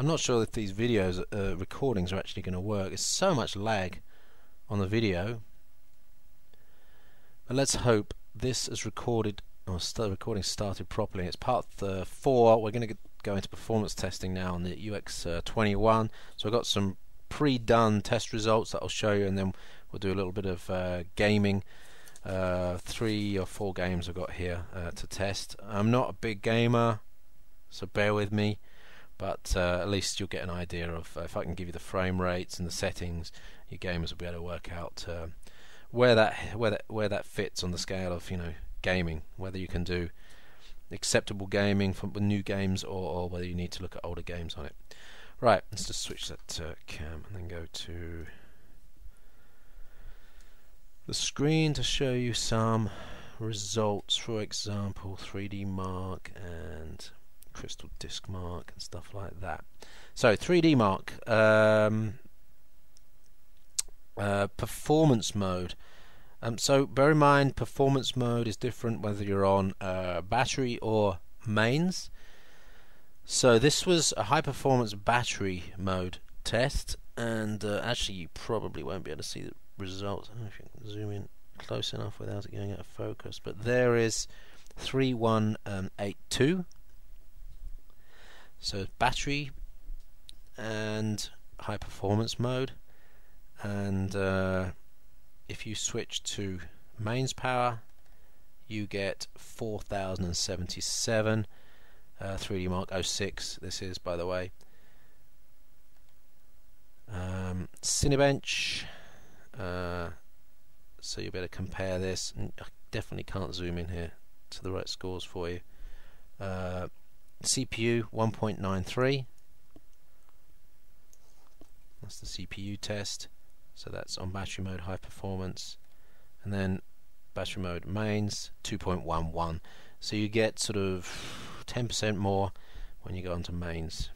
I'm not sure if these videos recordings are actually going to work. It's so much lag on the video, but let's hope this is recorded, or the recording started properly. It's part 4. We're going to go into performance testing now on the UX21. So I've got some pre-done test results that I'll show you, and then we'll do a little bit of gaming. 3 or 4 games I've got here to test. I'm not a big gamer, so bear with me, but at least you'll get an idea of if I can give you the frame rates and the settings, your gamers will be able to work out where that fits on the scale of, you know, gaming, whether you can do acceptable gaming for new games, or whether you need to look at older games on it. Right, let's just switch that cam and then go to the screen to show you some results, for example 3D Mark and Crystal Disk Mark and stuff like that. So 3D Mark, performance mode. So bear in mind, performance mode is different whether you're on battery or mains. So this was a high performance battery mode test, and actually you probably won't be able to see the results. I don't know if you can zoom in close enough without it going out of focus, but there is 3182. So battery and high performance mode, and if you switch to mains power, you get 4077. 3D Mark 06 this is, by the way. Cinebench, so you better compare this. I definitely can't zoom in here to the right scores for you. CPU 1.93, that's the CPU test, so that's on battery mode high performance, and then battery mode mains 2.11, so you get sort of 10% more when you go onto mains.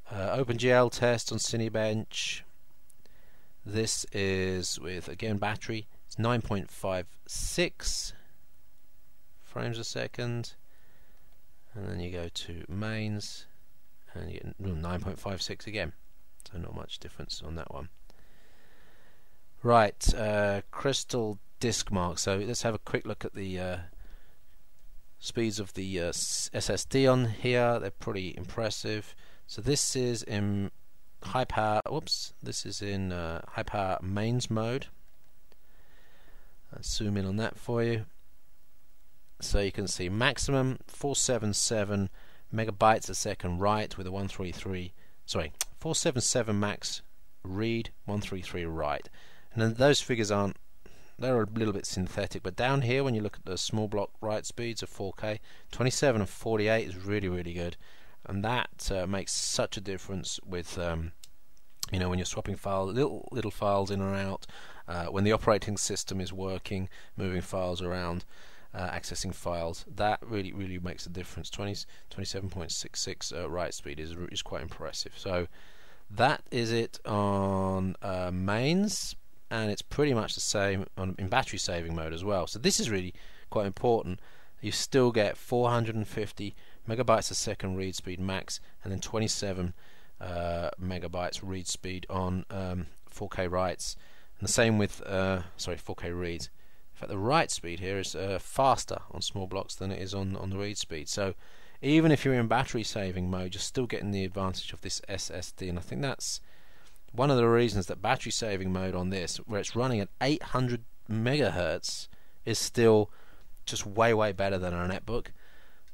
OpenGL test on Cinebench, this is with, again, battery. It's 9.56 frames a second, and then you go to mains and you get 9.56 again, so not much difference on that one. Right, Crystal Disk Mark. So let's have a quick look at the speeds of the SSD on here. They're pretty impressive. So this is in high power. Whoops, this is in high power mains mode. Let's zoom in on that for you. So you can see maximum 477 megabytes a second write with a 477 max read, 133 write. And then those figures aren't, they're a little bit synthetic, but down here when you look at the small block write speeds of 4K, 27 and 48 is really, really good, and that makes such a difference with you know, when you're swapping files, little files in or out, when the operating system is working, moving files around, accessing files, that really makes a difference. 27.66 write speed is quite impressive. So that is it on mains, and it's pretty much the same in battery saving mode as well. So this is really quite important. You still get 450 megabytes a second read speed max, and then 27 megabytes read speed on 4K writes, and the same with 4K reads. In fact, the write speed here is faster on small blocks than it is on the read speed. So even if you're in battery saving mode, you're still getting the advantage of this SSD, and I think that's one of the reasons that battery saving mode on this, where it's running at 800 megahertz, is still just way better than on a netbook,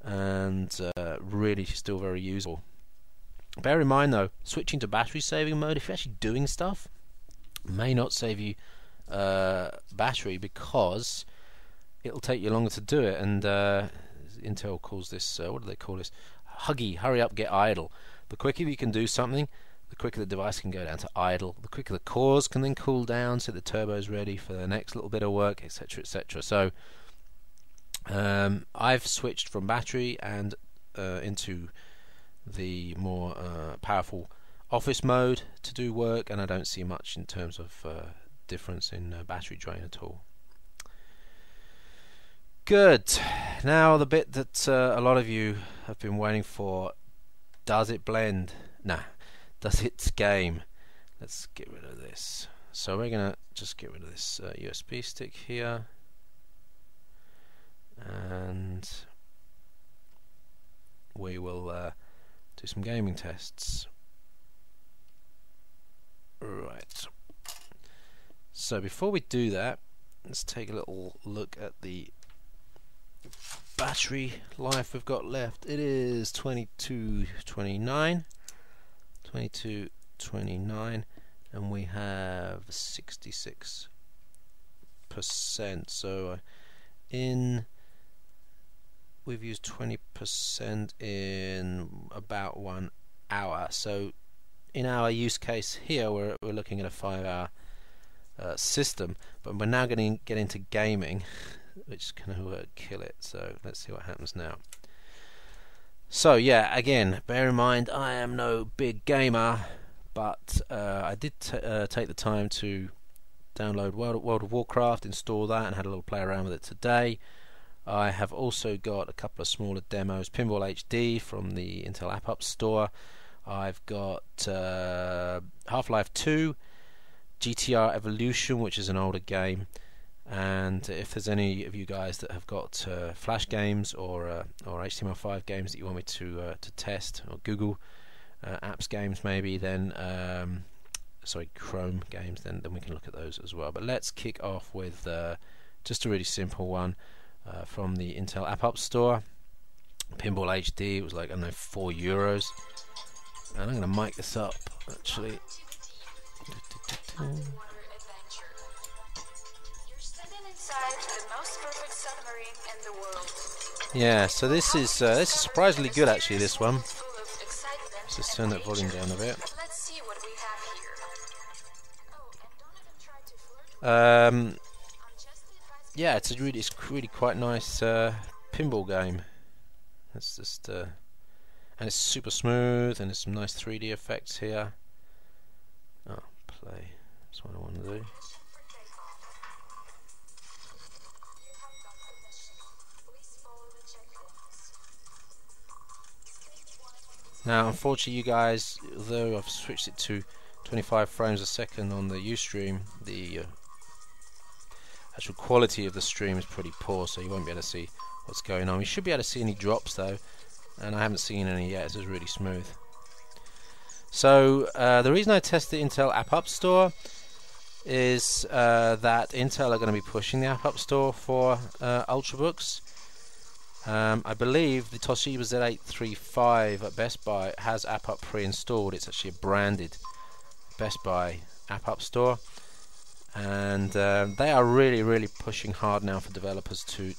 and really still very usable. Bear in mind though, switching to battery saving mode, if you're actually doing stuff, may not save you battery, because it'll take you longer to do it, and Intel calls this, what do they call this? Hurry up, get idle. The quicker you can do something, the quicker the device can go down to idle, the quicker the cores can then cool down so the turbo's ready for the next little bit of work, etc, etc. So I've switched from battery and into the more powerful office mode to do work, and I don't see much in terms of difference in battery drain at all. Good. Now the bit that a lot of you have been waiting for, does it blend? Nah. Does it game? Let's get rid of this. So we're gonna just get rid of this USB stick here, and we will do some gaming tests. Right. So before we do that, let's take a little look at the battery life we've got left. It is 2229, and we have 66%. So we've used 20% in about 1 hour. So in our use case here, we're looking at a 5-hour system, but we're now going to get into gaming, which is going to kill it. So let's see what happens now. So yeah, again, bear in mind I am no big gamer, but I did take the time to download World of Warcraft, install that, and had a little play around with it today. I have also got a couple of smaller demos, Pinball HD from the Intel App Store. I've got Half-Life 2, GTR Evolution, which is an older game, and if there's any of you guys that have got Flash games or HTML5 games that you want me to test, or Google Apps games maybe, then sorry, Chrome games, then we can look at those as well. But let's kick off with just a really simple one from the Intel App Store. Pinball HD. It was like, I don't know, €4. And I'm going to mic this up actually. Yeah, so this is surprisingly good actually, this one. Let's just turn that volume down a bit. Yeah, it's really quite nice pinball game. It's just and it's super smooth, and there's some nice 3D effects here. Oh, play. That's what I want to do. Now, unfortunately, you guys, although I've switched it to 25 frames a second on the Ustream, the actual quality of the stream is pretty poor, so you won't be able to see what's going on. You should be able to see any drops though, and I haven't seen any yet. It's just really smooth. So the reason I tested the Intel App Store is that Intel are going to be pushing the App Store for Ultrabooks. I believe the Toshiba Z835 at Best Buy has AppUp pre-installed. It's actually a branded Best Buy App Store, and they are really pushing hard now for developers to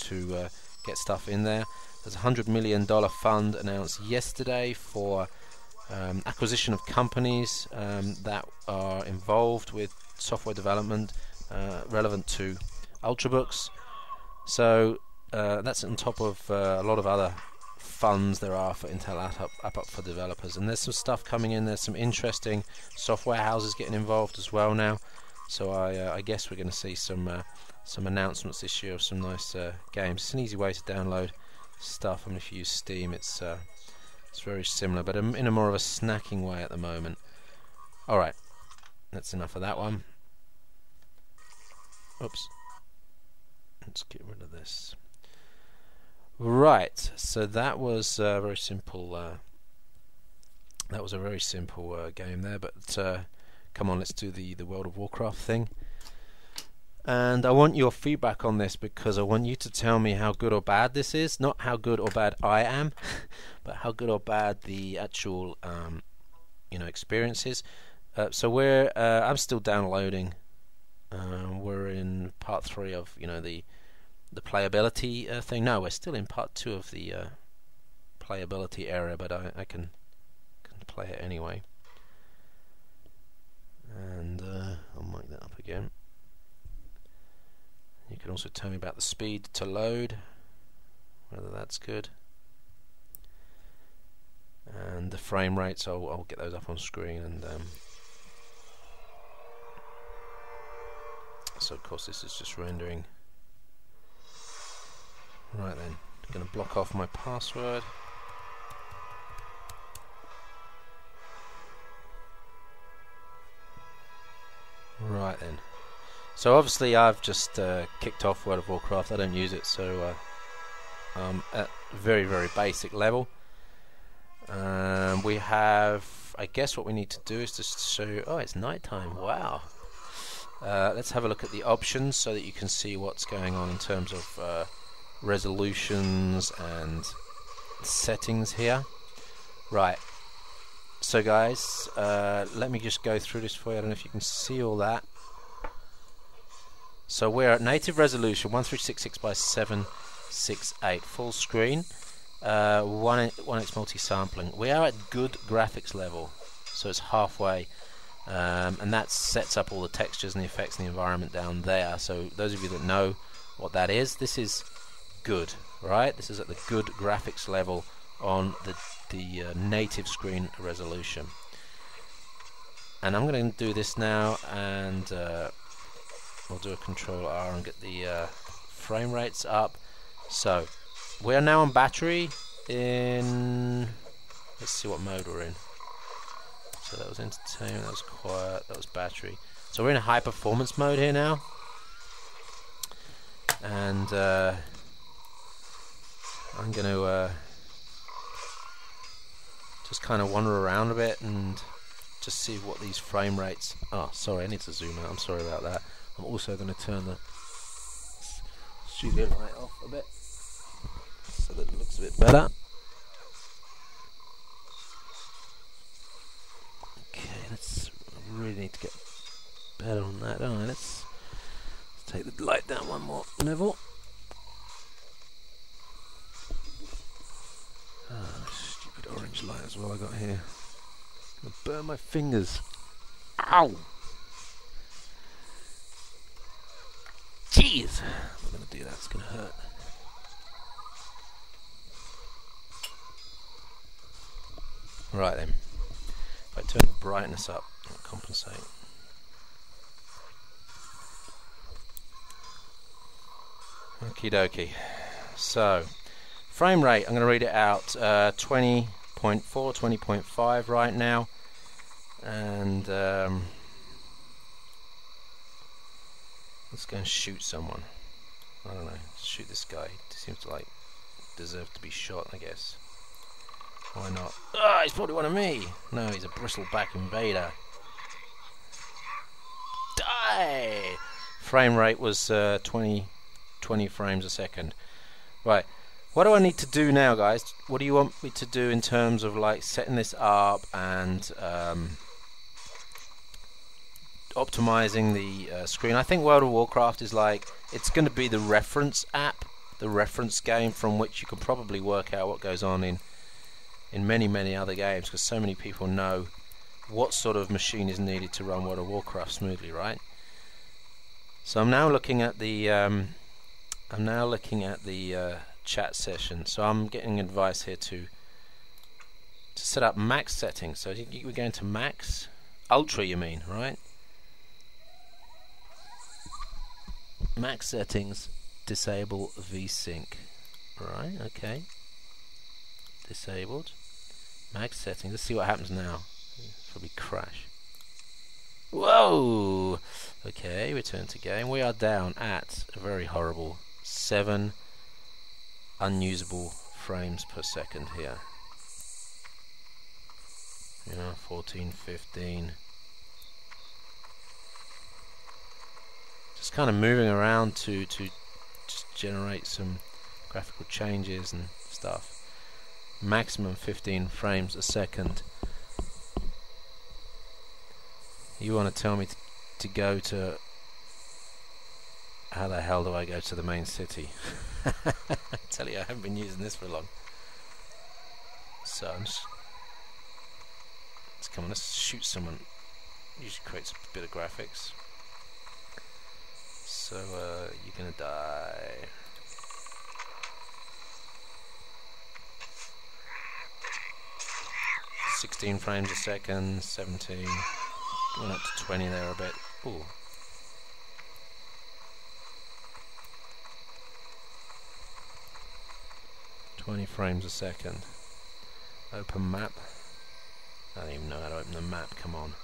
get stuff in there. There's a $100 million fund announced yesterday for acquisition of companies that are involved with software development relevant to Ultrabooks. So that's on top of a lot of other funds there are for Intel AppUp for developers, and there's some stuff coming in. There's some interesting software houses getting involved as well now. So I guess we're going to see some announcements this year of some nice games. It's an easy way to download stuff. I mean, if you use Steam, it's very similar, but in a more of a snacking way at the moment. All right, that's enough of that one. Oops. Let's get rid of this. Right, so that was very simple. That was a very simple game there. But come on, let's do the World of Warcraft thing. And I want your feedback on this, because I want you to tell me how good or bad this is. Not how good or bad I am, but how good or bad the actual experience is. So I'm still downloading. We're in part 3 of the playability thing. No, we're still in part 2 of the playability area, but I can play it anyway. And I'll mic that up again. You can also tell me about the speed to load, whether that's good, and the frame rates. I'll get those up on screen. And so of course this is just rendering. Right then, I'm going to block off my password. Right then. So obviously I've just kicked off World of Warcraft. I don't use it, so at very, very basic level. We have, I guess what we need to do is just show you, oh, it's nighttime, wow. Let's have a look at the options so that you can see what's going on in terms of resolutions and settings here. Right, so guys, let me just go through this for you. I don't know if you can see all that. So we're at native resolution 1366 by 768 full screen, 1x multi-sampling. We are at good graphics level, so it's halfway, and that sets up all the textures and the effects and the environment down there. So those of you that know what that is, this is good, right? This is at the good graphics level on the native screen resolution. And I'm going to do this now, and we'll do a Control R and get the frame rates up. So we are now on battery in, let's see what mode we're in. So that was entertainment, that was quiet, that was battery. So we're in a high performance mode here now, and I'm going to just kind of wander around a bit and just see what these frame rates. Oh, sorry, I need to zoom out. I'm sorry about that. I'm also going to turn the studio light off a bit so that it looks a bit better. Okay, I really need to get better on that, don't I? Let's take the light down one more level. Stupid orange light as well I got here. I'm gonna burn my fingers. Ow! Jeez! I'm gonna do that, it's gonna hurt. Right then. If I turn the brightness up, it'll compensate. Okie dokie. So, frame rate, I'm going to read it out. 20.4, 20.5 right now. And let's go and shoot someone. I don't know, shoot this guy. He seems to deserve to be shot, I guess. Why not? Ah, he's probably one of me. No, he's a bristleback invader. Die! Frame rate was 20 frames a second. Right, what do I need to do now, guys? What do you want me to do in terms of setting this up and optimizing the screen? I think World of Warcraft is it's going to be the reference app, the reference game from which you can probably work out what goes on in many other games, because so many people know what sort of machine is needed to run World of Warcraft smoothly, right? So I'm now looking at the chat session. So I'm getting advice here to set up max settings. So we're going to max, ultra, you mean, right? Max settings, disable VSync. Right, okay. Disabled. Max settings. Let's see what happens now. Probably crash. Whoa! Okay, return to game. We are down at a very horrible 7 unusable frames per second here. 14, 15. Just kind of moving around to just generate some graphical changes and stuff. Maximum 15 frames a second. You want to tell me to go to... How the hell do I go to the main city? I tell you, I haven't been using this for long. So let's come on, let's shoot someone. Usually creates a bit of graphics. So you're gonna die. $16 frames a second, 17. Went up to 20 there a bit. Ooh. $20 frames a second. Open map. I don't even know how to open the map, come on.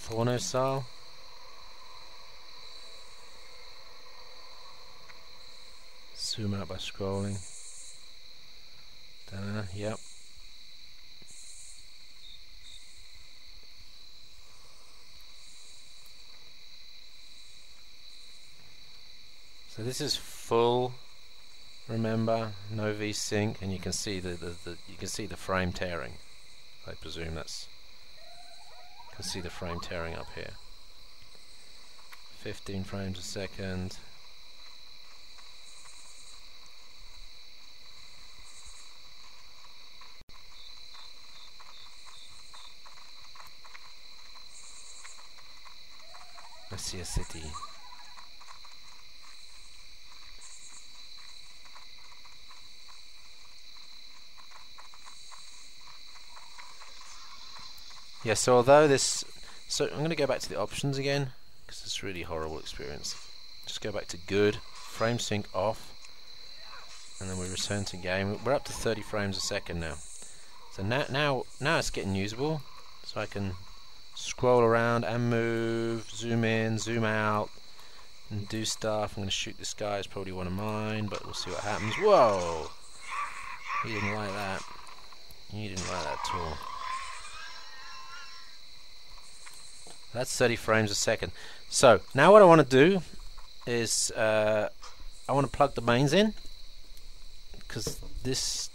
Porno style. Zoom out by scrolling. Yep. So this is full. Remember, no VSync, and you can see the frame tearing. I presume that's. You can see the frame tearing up here. 15 frames a second. I see a city. Yeah, so although this... So I'm going to go back to the options again, because it's a really horrible experience. Just go back to good, frame sync off, and then we return to game. We're up to 30 frames a second now. So now it's getting usable, so I can scroll around and move, zoom in, zoom out, and do stuff. I'm going to shoot this guy, it's probably one of mine, but we'll see what happens. Whoa! He didn't like that. He didn't like that at all. That's 30 frames a second. So now what I want to do is I want to plug the mains in, because this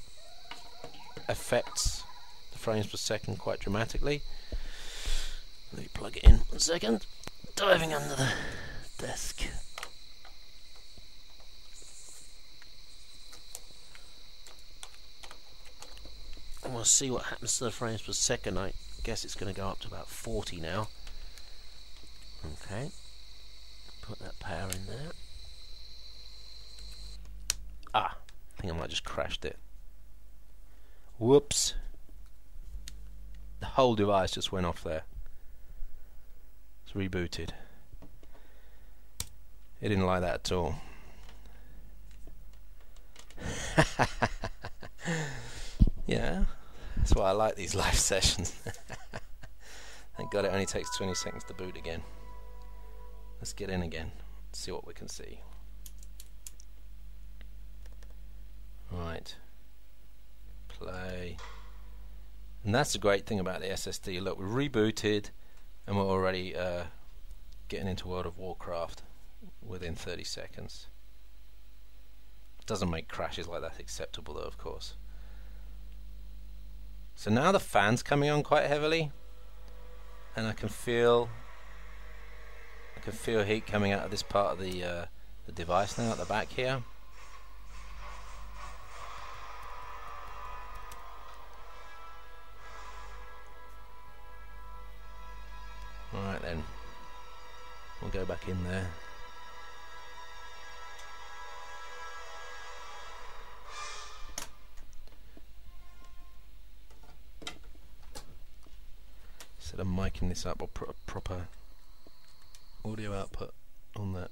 affects the frames per second quite dramatically. Let me plug it in 1 second. Diving under the desk. And we'll see what happens to the frames per second. I guess it's going to go up to about 40 now. Okay, put that power in there. Ah, I think I might have just crashed it. Whoops. The whole device just went off there. It's rebooted. It didn't like that at all. Yeah, that's why I like these live sessions. Thank God it only takes 20 seconds to boot again. Let's get in again, see what we can see. Right, play. And that's the great thing about the SSD. Look, we rebooted and we're already getting into World of Warcraft within 30 seconds. Doesn't make crashes like that acceptable though, of course. So now the fan's coming on quite heavily, and I can feel heat coming out of this part of the device now at the back here. Alright then, we'll go back in there. Instead of miking this up, I'll put a proper audio output on that.